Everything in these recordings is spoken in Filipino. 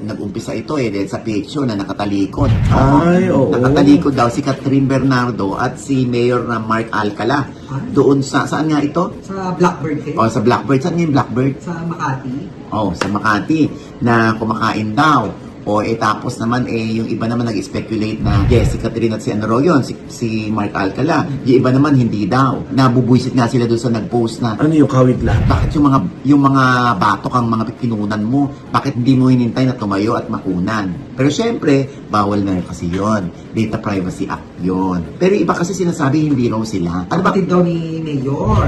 Nag-umpisa ito dahil sa picture na nakatalikod. Ay, oo. Nakatalikod daw si Catherine Bernardo at si Mayor na Mark Alcala. Doon saan nga ito? Sa Blackbird kayo? Sa Blackbird. Saan nga yung Blackbird? Sa Makati? Sa Makati na kumakain daw. Tapos naman yung iba naman nag-speculate na yes, si Catherine at si si Mark Alcala. Yung iba naman hindi daw. Nabubuisit nga sila doon sa nag-post na Ano yung kawit lang? bakit yung mga batok ang mga kinunan mo? Bakit hindi mo hinintay na tumayo at makunan? Pero syempre, bawal na kasi yon. Data Privacy Act yon. Pero iba kasi sinasabi hindi raw sila. Ano ba? Kapatid daw ni Mayor.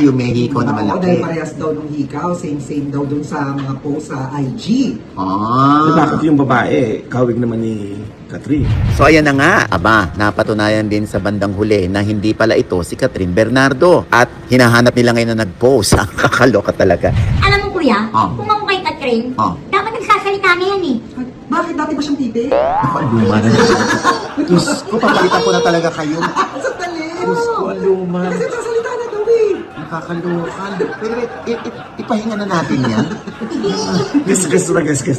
Yung Mexico na Oo, dahil malaki. parehas daw nung hikaw, same daw dun sa mga post sa IG. Bakit yung babae, kawig naman ni Catherine? So ayan na nga, napatunayan din sa bandang huli na hindi pala ito si Catherine Bernardo. At hinahanap nila ngayon na nag-post. Ang kakaloka talaga. Alam mo kuya, Oh. kung ako kay Catherine, Oh. dapat nagsasalita na yan eh. Ay, bakit dati ba siyang pipi? Ako, luma na. Diyos ko, papalitan ko na talaga kayo. Sandali! Diyos ko, ang luma. Kasi nagsasalita na daw eh. Nakakaloka. Pero ipahinga na natin yan. Gasgas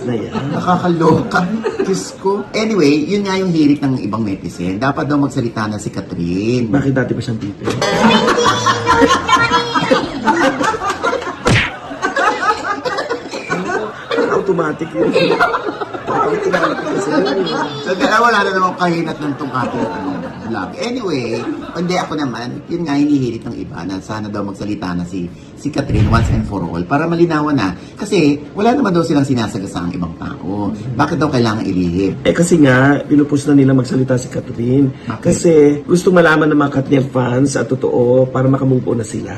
na yan. Nakakaloka. Diyos ko. Anyway, yun nga yung hirit ng ibang netizen. Dapat daw magsalita na si Catherine. Bakit dati ba siyang pipi? Automatic yun. Automatic kasi. So, wala na namang kahinat ng tong ating vlog. Anyway, hindi ako naman, yun nga hinihirit ng iba na sana daw magsalita na si Catherine once and for all para malinawan na. Kasi wala naman daw silang sinasagasa ang ibang tao. Bakit daw kailangan ilihim? Kasi nga, pinupus na nila magsalita si Catherine. Bakit? Kasi gusto malaman ng mga Katniel fans at totoo para makamove on na sila.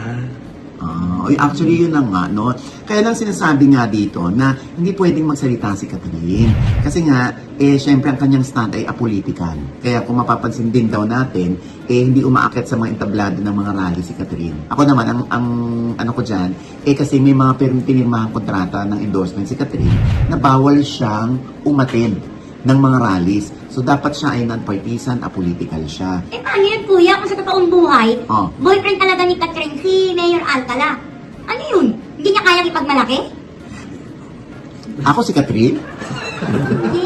Actually, yun lang nga, no? Kaya lang sinasabi nga dito na hindi pwedeng magsalita si Catherine. Kasi nga, syempre ang kanyang stand ay apolitical. Kaya kung mapapansin din daw natin, hindi umaakit sa mga entablado ng mga rally si Catherine. Ako naman, ang ano ko dyan, kasi may mga pinirmahang kontrata ng endorsement si Catherine na bawal siyang umattend ng mga rallies. So, dapat siya ay non-partisan, apolitical siya. Paano yan kuya kung sa totoong buhay, Oh. boyfriend talaga ni Catherine si Mayor Alcala? Ano yun? Hindi niya kayang ipagmalaki? Ako si Catherine? Hindi.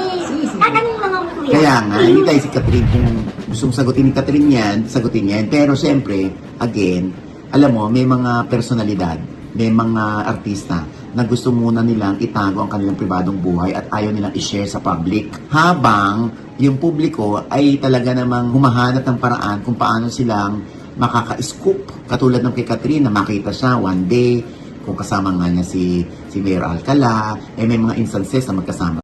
Tatanong lang ako kuya. Kaya nga, hindi tayo si Catherine. Kung gustong sagutin ni Catherine yan, sagutin yan. Pero syempre, again, alam mo, may mga personalidad, may mga artista na gusto muna nilang itago ang kanilang pribadong buhay at ayaw nilang i-share sa public. Habang yung publiko ay talaga namang humahanap ng paraan kung paano silang makaka-scoop. Katulad ng kay Catherine na makita siya one day, kung kasama nga niya si Mayor Alcala, may mga instances na magkasama